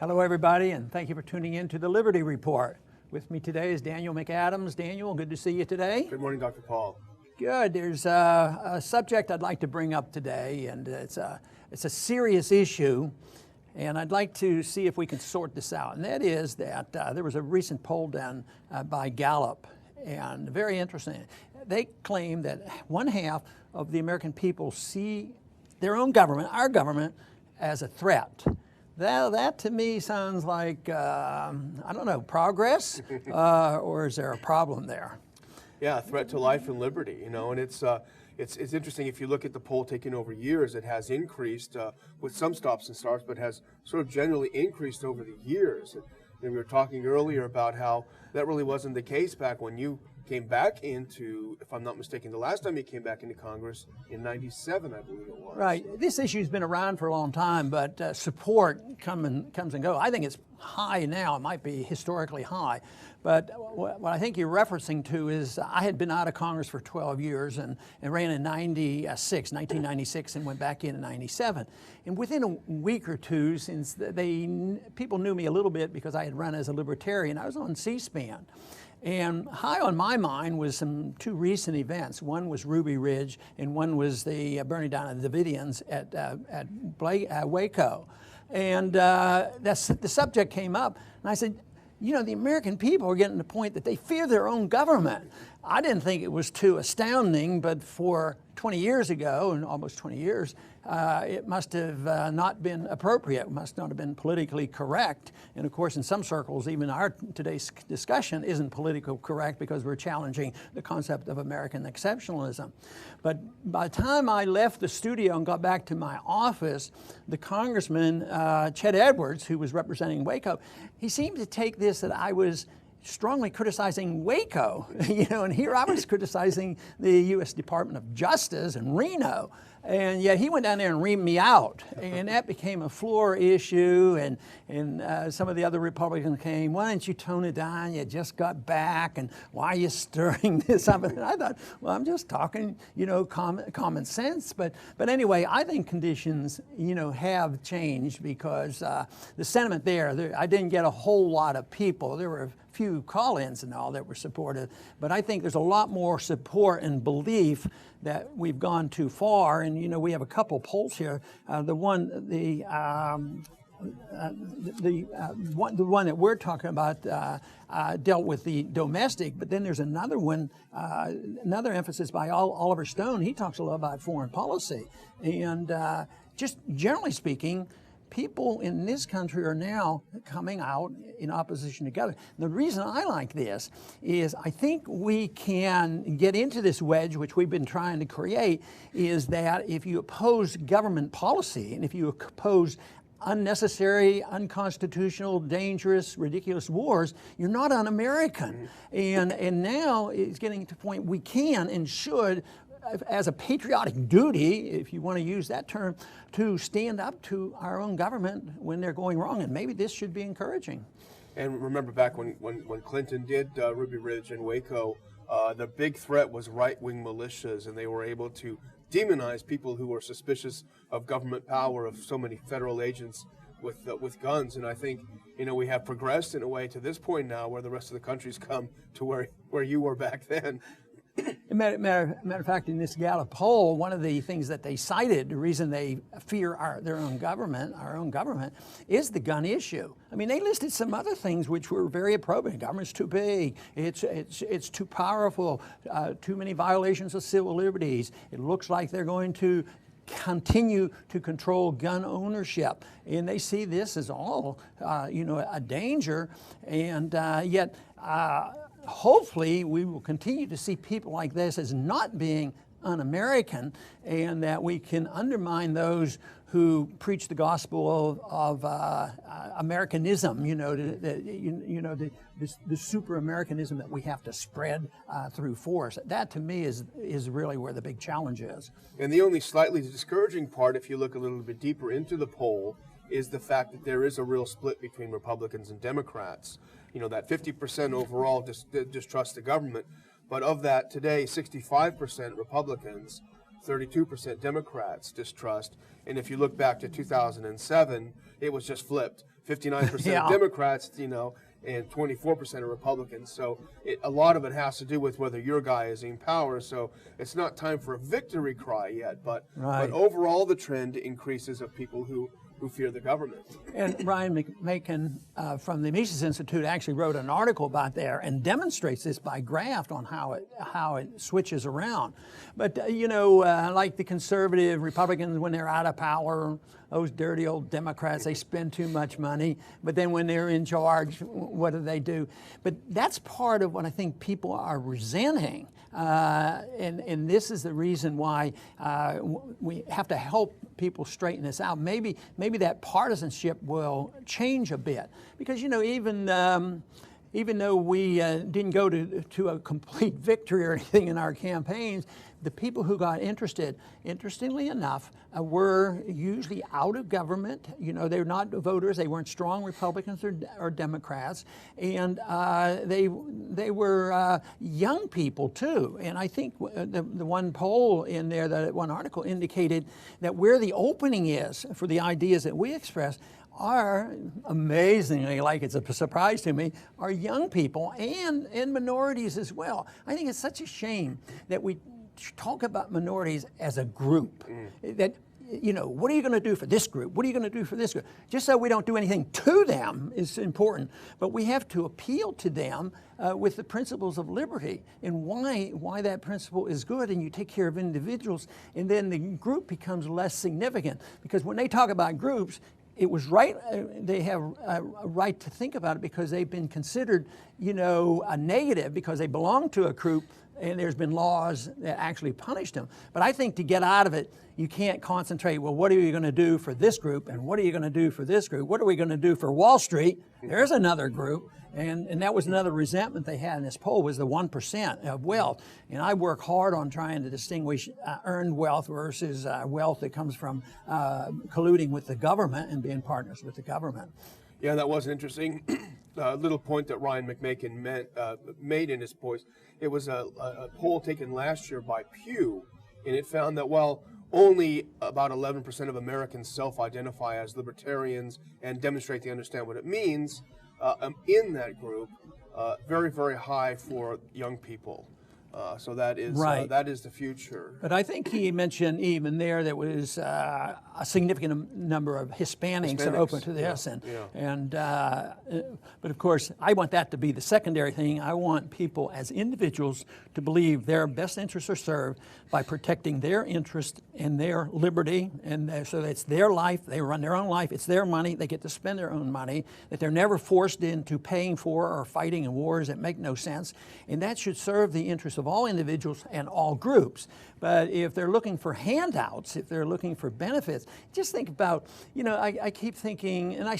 Hello, everybody, and thank you for tuning in to the Liberty Report. With me today is Daniel McAdams. Daniel, good to see you today. Good morning, Dr. Paul. Good. There's a subject I'd like to bring up today, and it's a serious issue, and I'd like to see if we can sort this out. And that is that there was a recent poll done by Gallup, and very interesting. They claim that one half of the American people see their own government, our government, as a threat. That to me sounds like, I don't know, progress, or is there a problem there? Yeah, a threat to life and liberty, you know, and it's interesting. If you look at the poll taken over years, it has increased with some stops and starts, but has sort of generally increased over the years. And we were talking earlier about how that really wasn't the case back when you came back into, if I'm not mistaken, the last time you came back into Congress in '97, I believe it was. Right. This issue's been around for a long time, but support comes and goes. I think it's high now. It might be historically high. But what I think you're referencing to is I had been out of Congress for 12 years and ran in 1996, and went back in 97. And within a week or two, since people knew me a little bit because I had run as a libertarian, I was on C-SPAN. And high on my mind was two recent events. One was Ruby Ridge, and one was the burning down of the Davidians at Waco. And the subject came up, and I said, you know, the American people are getting to the point that they fear their own government. I didn't think it was too astounding, but for 20 years ago, and almost 20 years, it must have not been appropriate, it must not have been politically correct. And of course, in some circles, even today's discussion isn't politically correct because we're challenging the concept of American exceptionalism. But by the time I left the studio and got back to my office, the Congressman, Chet Edwards, who was representing Waco, he seemed to take this that I was strongly criticizing Waco, you know, and here I was criticizing the U.S. Department of Justice in Reno, and yet he went down there and reamed me out, and that became a floor issue, and some of the other Republicans came, why don't you tone it down, you just got back, and why are you stirring this up? And I thought, well, I'm just talking, you know, common sense, but anyway, I think conditions, you know, have changed because the sentiment there, I didn't get a whole lot of people. There were few call-ins and all that were supportive, but I think there's a lot more support and belief that we've gone too far. And you know, we have a couple polls here. The one that we're talking about dealt with the domestic, but then there's another one, another emphasis by Oliver Stone. He talks a lot about foreign policy, and just generally speaking, people in this country are now coming out in opposition to government. The reason I like this is I think we can get into this wedge, which we've been trying to create, is that if you oppose government policy and if you oppose unnecessary, unconstitutional, dangerous, ridiculous wars, you're not un-American. And now it's getting to the point we can and should, as a patriotic duty, if you want to use that term, to stand up to our own government when they're going wrong. And maybe this should be encouraging. And remember back when Clinton did Ruby Ridge and Waco, the big threat was right-wing militias, and they were able to demonize people who were suspicious of government power, of so many federal agents with guns. And I think, you know, we have progressed in a way to this point now where the rest of the country's come to where you were back then. Matter of fact, in this Gallup poll, one of the things that they cited, the reason they fear our own government, is the gun issue. I mean, they listed some other things which were very appropriate. Government's too big. It's too powerful. Too many violations of civil liberties. It looks like they're going to continue to control gun ownership, and they see this as all, you know, a danger, and yet. Hopefully, we will continue to see people like this as not being un-American, and that we can undermine those who preach the gospel of Americanism, you know, the super Americanism that we have to spread through force. That, to me, is really where the big challenge is. And the only slightly discouraging part, if you look a little bit deeper into the poll, is the fact that there is a real split between Republicans and Democrats. You know, that 50% overall distrust the government, but of that today, 65% Republicans, 32% Democrats distrust. And if you look back to 2007, it was just flipped. 59% of Democrats, you know, and 24% of Republicans. So a lot of it has to do with whether your guy is in power. So it's not time for a victory cry yet, but overall the trend increases of people who fear the government. And Ryan McMakin from the Mises Institute actually wrote an article about there and demonstrates this by graph on how it switches around. But you know, like the conservative Republicans, when they're out of power, those dirty old Democrats, they spend too much money. But then when they're in charge, what do? But that's part of what I think people are resenting. And this is the reason why we have to help people straighten this out. Maybe that partisanship will change a bit, because you know, even though we didn't go to a complete victory or anything in our campaigns, the people who got interested, interestingly enough, were usually out of government. You know, they're not voters. They weren't strong Republicans or Democrats, and they were young people too. And I think the one poll in there, that one article indicated that where the opening is for the ideas that we express are, amazingly, like it's a surprise to me, are young people and minorities as well. I think it's such a shame that we talk about minorities as a group. That, you know, what are you going to do for this group? What are you going to do for this group? Just so we don't do anything to them is important, but we have to appeal to them with the principles of liberty and why that principle is good, and you take care of individuals, and then the group becomes less significant. Because when they talk about groups, it was right, they have a right to think about it because they've been considered, you know, a negative because they belong to a group, and there's been laws that actually punished them. But I think to get out of it, you can't concentrate, well, what are you going to do for this group, and what are you going to do for this group? What are we going to do for Wall Street? There's another group. And that was another resentment they had in this poll, was the 1% of wealth. And I work hard on trying to distinguish earned wealth versus wealth that comes from colluding with the government and being partners with the government. Yeah, that was an interesting little point that Ryan McMakin made in his post. It was a poll taken last year by Pew, and it found that while only about 11% of Americans self-identify as libertarians and demonstrate they understand what it means, in that group, very, very high for young people. So that is that is the future. But I think he mentioned even there that was a significant number of Hispanics are open to this, but of course I want that to be the secondary thing. I want people as individuals to believe their best interests are served by protecting their interest and their liberty, and so it's their life. They run their own life. It's their money. They get to spend their own money. That they're never forced into paying for or fighting in wars that make no sense, and that should serve the interests of all individuals and all groups. But if they're looking for handouts, if they're looking for benefits, just think about, you know, I keep thinking, and I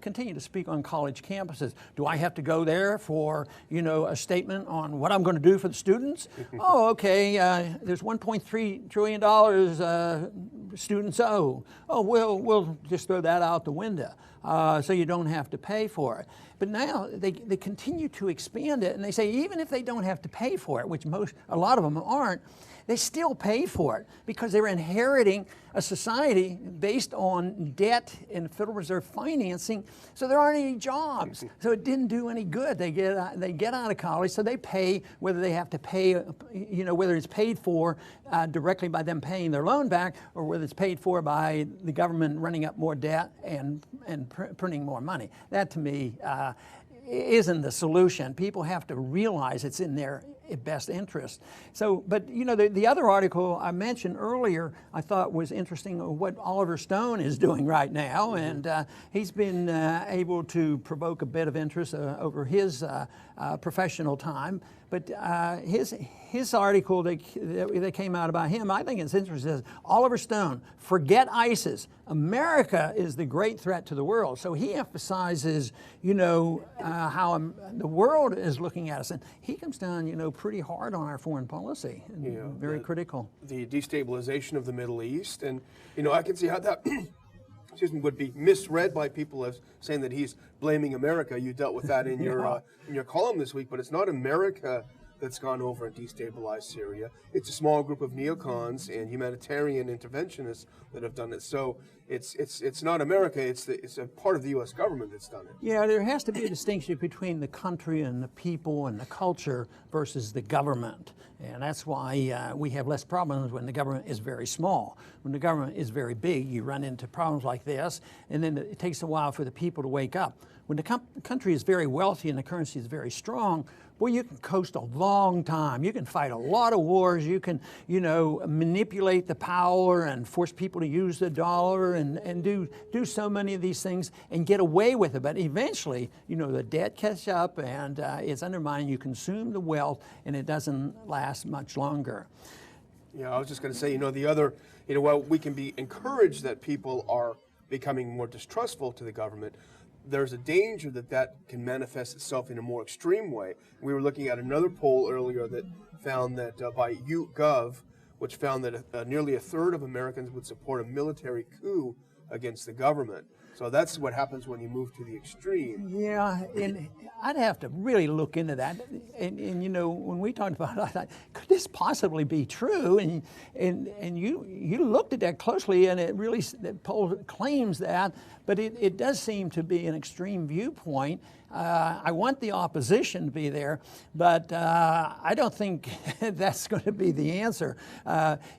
continue to speak on college campuses, do I have to go there for, you know, a statement on what I'm going to do for the students? Oh, okay, there's $1.3 trillion students owe. Oh, we'll just throw that out the window. So you don't have to pay for it. But now they continue to expand it, and they say even if they don't have to pay for it, which a lot of them aren't, they still pay for it because they're inheriting a society based on debt and Federal Reserve financing. So there aren't any jobs. So it didn't do any good. They get out of college, so they pay whether they have to pay, you know, whether it's paid for directly by them paying their loan back, or whether it's paid for by the government running up more debt and printing more money. That to me isn't the solution. People have to realize it's in their best interest. So, but you know, the other article I mentioned earlier, I thought was interesting, what Oliver Stone is doing right now, and he's been able to provoke a bit of interest over his professional time. But his article that came out about him, I think it's interesting. It says, Oliver Stone, forget ISIS. America is the great threat to the world. So he emphasizes, you know, how the world is looking at us. And he comes down, you know, pretty hard on our foreign policy, and very critical. The destabilization of the Middle East. And, you know, I can see how that would be misread by people as saying that he's blaming America. You dealt with that in your column this week, but it's not America that's gone over and destabilized Syria. It's a small group of neocons and humanitarian interventionists that have done it. So it's not America. It's a part of the U.S. government that's done it. Yeah, there has to be a distinction between the country and the people and the culture versus the government. And that's why we have less problems when the government is very small. When the government is very big, you run into problems like this, and then it takes a while for the people to wake up. When the country is very wealthy and the currency is very strong, boy, you can coast a long time. You can fight a lot of wars. You can, manipulate the power and force people to use the dollar and do so many of these things and get away with it. But eventually, the debt catch up and it's undermined. You consume the wealth and it doesn't last much longer. Yeah, I was just going to say, while we can be encouraged that people are becoming more distrustful to the government, there's a danger that can manifest itself in a more extreme way. We were looking at another poll earlier that found that by YouGov, which found that nearly a third of Americans would support a military coup against the government. So that's what happens when you move to the extreme. Yeah, and I'd have to really look into that. And when we talked about it, I thought, could this possibly be true? And you looked at that closely, and the poll claims that, but it does seem to be an extreme viewpoint. I want the opposition to be there, but I don't think that's going to be the answer.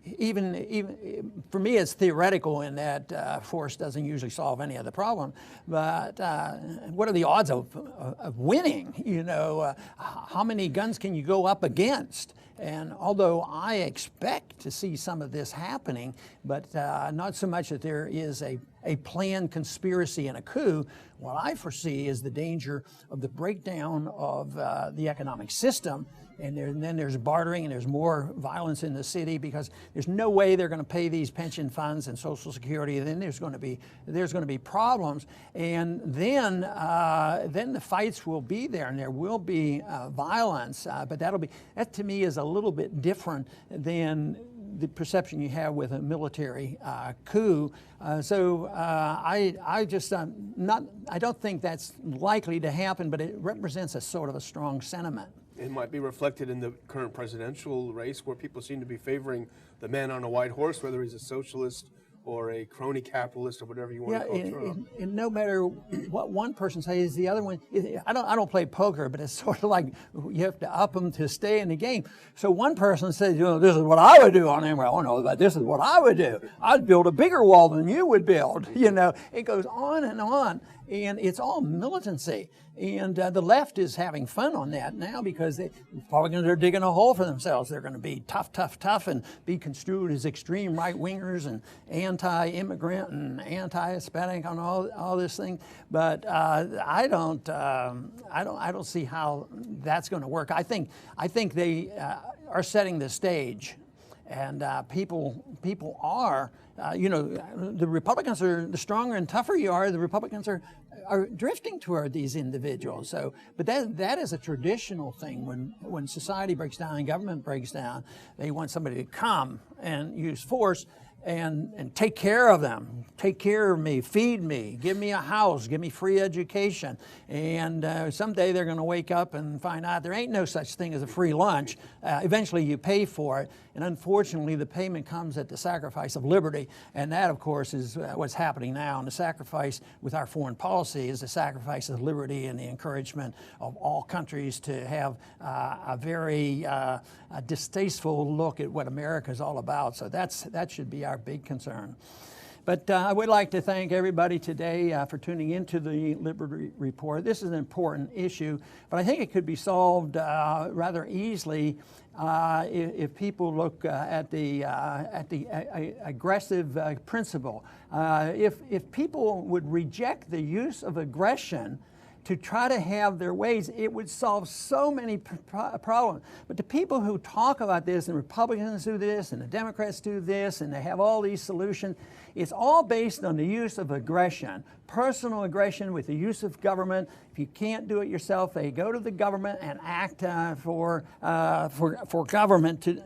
Even for me, it's theoretical in that force doesn't usually solve any of the problem. But what are the odds of winning? How many guns can you go up against? And although I expect to see some of this happening, but not so much that there is a planned conspiracy and a coup, what I foresee is the danger of the breakdown of the economic system. And then there's bartering and there's more violence in the city because there's no way they're going to pay these pension funds and Social Security. And then there's going to be problems, and then the fights will be there and there will be violence. But that to me is a little bit different than the perception you have with a military coup. I don't think that's likely to happen, but it represents a sort of a strong sentiment. It might be reflected in the current presidential race, where people seem to be favoring the man on a white horse, whether he's a socialist or a crony capitalist or whatever you want to call Trump. And no matter what one person says, the other one, I don't play poker, but it's sort of like you have to up them to stay in the game. So one person says, this is what I would do on him. Well, I don't know, but this is what I would do. I'd build a bigger wall than you would build. It goes on and on. And it's all militancy. And the left is having fun on that now because the Republicans are digging a hole for themselves. They're going to be tough, and be construed as extreme right-wingers and anti-immigrant and anti-Hispanic and all this thing. But I don't see how that's going to work. I think they are setting the stage, and people are. The Republicans are, the stronger and tougher you are, the Republicans are drifting toward these individuals. So, but that is a traditional thing. When society breaks down and government breaks down, they want somebody to come and use force and take care of them, take care of me, feed me, give me a house, give me free education. And someday they're going to wake up and find out there ain't no such thing as a free lunch. Eventually you pay for it. And unfortunately, the payment comes at the sacrifice of liberty. And that, of course, is what's happening now. And the sacrifice with our foreign policy is the sacrifice of liberty and the encouragement of all countries to have a very distasteful look at what America is all about. So that should be our big concern. But I would like to thank everybody today for tuning into the Liberty Report. This is an important issue, but I think it could be solved rather easily if people look at the aggressive principle. If people would reject the use of aggression to try to have their ways, it would solve so many problems. But the people who talk about this, and Republicans do this, and the Democrats do this, and they have all these solutions, it's all based on the use of aggression, personal aggression with the use of government. If you can't do it yourself, they go to the government and act for government to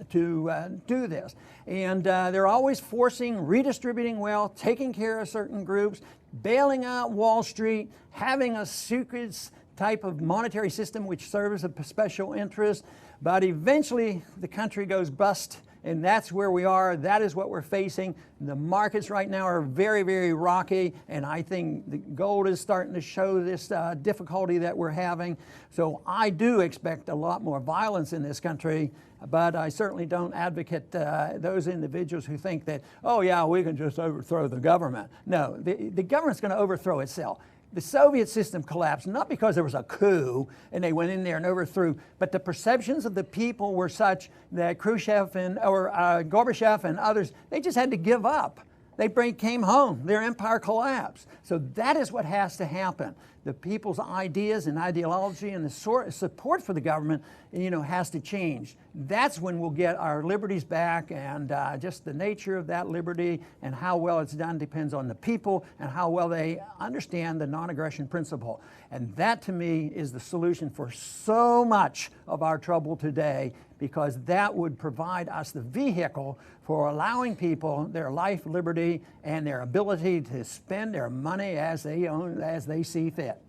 do this. And they're always forcing, redistributing wealth, taking care of certain groups, bailing out Wall Street, having a secret type of monetary system which serves a special interest, but eventually the country goes bust, and that's where we are. That is what we're facing. The markets right now are very, very rocky, and I think the gold is starting to show this difficulty that we're having. So I do expect a lot more violence in this country, but I certainly don't advocate those individuals who think that, oh yeah, we can just overthrow the government. No, the government's going to overthrow itself. The Soviet system collapsed not because there was a coup and they went in there and overthrew, but the perceptions of the people were such that Khrushchev and Gorbachev and others, they just had to give up. They came home. Their empire collapsed. So that is what has to happen. The people's ideas and ideology and the support for the government, has to change. That's when we'll get our liberties back, and just the nature of that liberty and how well it's done depends on the people and how well they understand the non-aggression principle. And that, to me, is the solution for so much of our trouble today, because that would provide us the vehicle for allowing people their life, liberty, and their ability to spend their money as they see fit.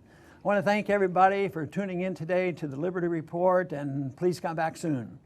I want to thank everybody for tuning in today to the Liberty Report, and please come back soon.